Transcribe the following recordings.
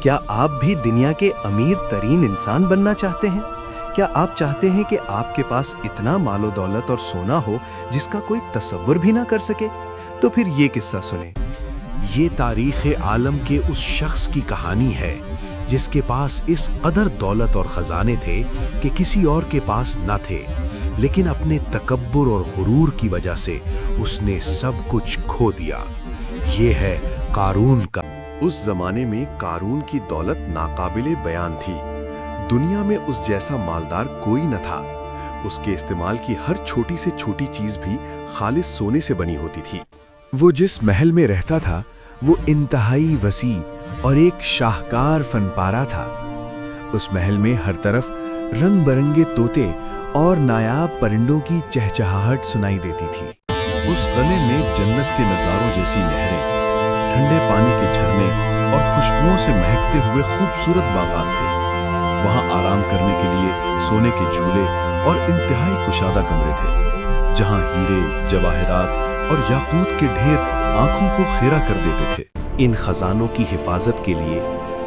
کیا آپ بھی دنیا کے امیر ترین انسان بننا چاہتے ہیں؟ کیا آپ چاہتے ہیں کہ آپ کے پاس اتنا مال و دولت اور سونا ہو جس کا کوئی تصور بھی نہ کر سکے؟ تو پھر یہ قصہ سنیں۔ یہ تاریخ عالم کے اس شخص کی کہانی ہے جس کے پاس اس قدر دولت اور خزانے تھے کہ کسی اور کے پاس نہ تھے، لیکن اپنے تکبر اور غرور کی وجہ سے اس نے سب کچھ کھو دیا۔ یہ ہے قارون کا۔ اس زمانے میں قارون کی دولت ناقابل بیان تھی۔ دنیا میں اس جیسا مالدار کوئی نہ تھا۔ اس کے استعمال کی ہر چھوٹی سے چھوٹی چیز بھی خالص سونے سے بنی ہوتی تھی۔ وہ جس محل میں رہتا تھا وہ انتہائی وسیع اور ایک شاہکار فن پارہ تھا۔ اس محل میں ہر طرف رنگ برنگے طوطے اور نایاب پرندوں کی چہچہاہٹ سنائی دیتی تھی۔ اس قلعے میں جنت کے نظاروں جیسی نہریں، ٹھنڈے پانی کے جھرنے اور خوشبوؤں سے مہکتے ہوئے خوبصورت باغات تھے۔ وہاں آرام کرنے کے لیے سونے کے جھولے اور انتہائی کشادہ کمرے تھے، جہاں ہیرے، جواہرات اور یاقوت کے ڈھیر آنکھوں کو خیرہ کر دیتے تھے۔ ان خزانوں کی حفاظت کے لیے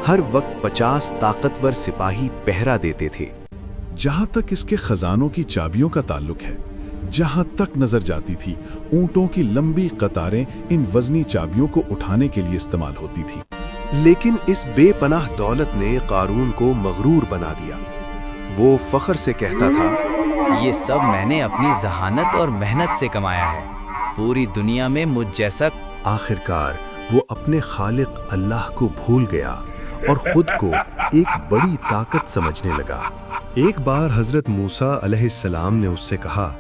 ہر وقت 50 طاقتور سپاہی پہرا دیتے تھے۔ جہاں تک اس کے خزانوں کی چابیوں کا تعلق ہے، جہاں تک نظر جاتی تھی اونٹوں کی لمبی قطاریں ان وزنی چابیوں کو اٹھانے کے لیے استعمال ہوتی تھی۔ لیکن اس بے پناہ دولت نے قارون کو مغرور بنا دیا۔ وہ فخر سے کہتا تھا، یہ سب میں نے اپنی ذہانت اور محنت سے کمایا ہے۔ پوری دنیا میں مجھ جیسا۔ آخرکار وہ اپنے خالق اللہ کو بھول گیا اور خود کو ایک بڑی طاقت سمجھنے لگا۔ ایک بار حضرت موسیٰ علیہ السلام نے اس سے کہا،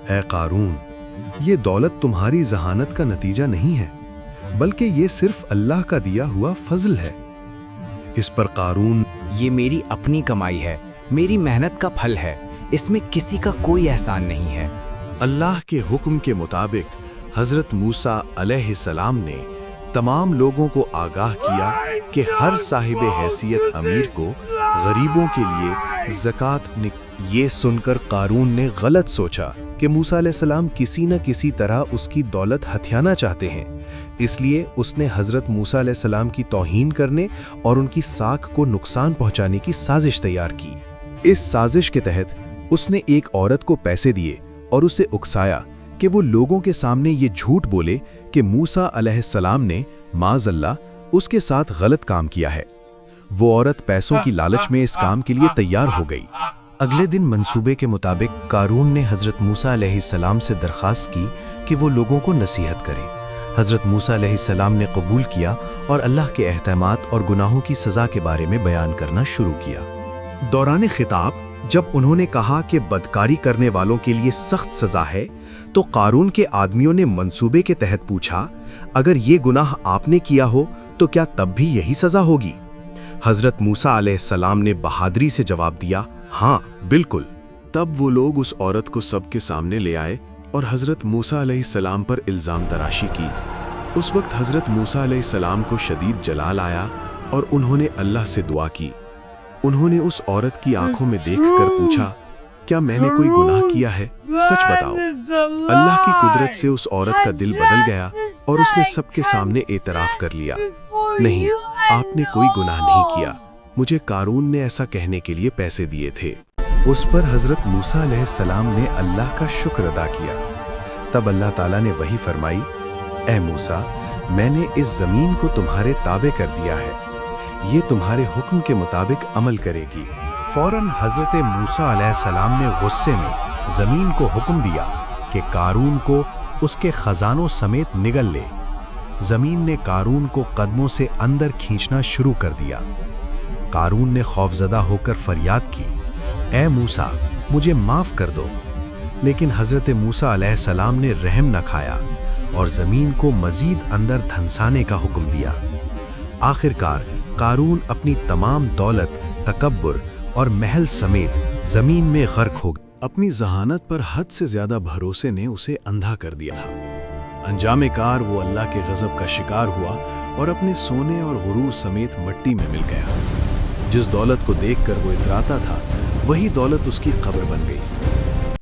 اے قارون، یہ دولت تمہاری ذہانت کا نتیجہ نہیں ہے، بلکہ یہ صرف اللہ کا دیا ہوا فضل ہے۔ اس پر قارون، یہ میری اپنی کمائی ہے، میری محنت کا پھل ہے، اس میں کسی کا کوئی احسان نہیں ہے۔ اللہ کے حکم کے مطابق حضرت موسیٰ علیہ السلام نے تمام لوگوں کو آگاہ کیا کہ ہر صاحب حیثیت امیر کو غریبوں کے لیے زکوٰۃ یہ سن کر قارون نے غلط سوچا کہ موسیٰ علیہ السلام کسی نہ کسی طرح اس کی دولت ہتھیانا چاہتے ہیں، اس لیے اس نے حضرت موسیٰ علیہ السلام کی توہین کرنے اور ان کی ساکھ کو نقصان پہنچانے کی سازش تیار کی۔ اس سازش کے تحت اس نے ایک عورت کو پیسے دیے اور اسے اکسایا کہ وہ لوگوں کے سامنے یہ جھوٹ بولے کہ موسیٰ علیہ السلام نے معاذ اللہ اس کے ساتھ غلط کام کیا ہے۔ وہ عورت پیسوں کی لالچ میں اس کام کے لیے تیار ہو گئی۔ اگلے دن منصوبے کے مطابق قارون نے حضرت موسیٰ علیہ السلام سے درخواست کی کہ وہ لوگوں کو نصیحت کریں۔ حضرت موسیٰ علیہ السلام نے قبول کیا اور اللہ کے احکامات اور گناہوں کی سزا کے بارے میں بیان کرنا شروع کیا۔ دوران خطاب جب انہوں نے کہا کہ بدکاری کرنے والوں کے لیے سخت سزا ہے، تو قارون کے آدمیوں نے منصوبے کے تحت پوچھا، اگر یہ گناہ آپ نے کیا ہو تو کیا تب بھی یہی سزا ہوگی؟ حضرت موسیٰ علیہ السلام نے بہادری سے جواب دیا، ہاں بالکل۔ تب وہ لوگ اس عورت کو سب کے سامنے لے آئے اور حضرت موسیٰ علیہ السلام پر الزام تراشی کی۔ اس وقت حضرت موسیٰ علیہ السلام کو شدید جلال آیا اور انہوں نے اللہ سے دعا کی۔ انہوں نے اس عورت کی آنکھوں میں دیکھ کر پوچھا، کیا میں نے کوئی گناہ کیا ہے؟ سچ بتاؤ۔ اللہ کی قدرت سے اس عورت کا دل بدل گیا اور اس نے سب کے سامنے اعتراف کر لیا، نہیں، آپ نے کوئی گناہ نہیں کیا، مجھے قارون نے ایسا کہنے کے لیے پیسے دیے تھے۔ اس پر حضرت موسیٰ علیہ السلام نے اللہ کا شکر ادا کیا۔ تب اللہ تعالیٰ نے وحی فرمائی، اے موسیٰ، میں نے اس زمین کو تمہارے تابع کر دیا ہے، یہ تمہارے حکم کے مطابق عمل کرے گی۔ فوراً حضرت موسیٰ علیہ السلام نے غصے میں زمین کو حکم دیا کہ قارون کو اس کے خزانوں سمیت نگل لے۔ زمین نے قارون کو قدموں سے اندر کھینچنا شروع کر دیا۔ قارون نے خوفزدہ ہو کر فریاد کی، اے موسیٰ، مجھے معاف کر دو۔ لیکن حضرت موسیٰ علیہ السلام نے رحم نہ کھایا اور زمین کو مزید اندر دھنسانے کا حکم دیا۔ آخرکار قارون اپنی تمام دولت، تکبر اور محل سمیت زمین میں غرق ہو گیا۔ اپنی ذہانت پر حد سے زیادہ بھروسے نے اسے اندھا کر دیا تھا۔ انجام کار وہ اللہ کے غضب کا شکار ہوا اور اپنے سونے اور غرور سمیت مٹی میں مل گیا۔ جس دولت کو دیکھ کر وہ اتراتا تھا، وہی دولت اس کی قبر بن گئی۔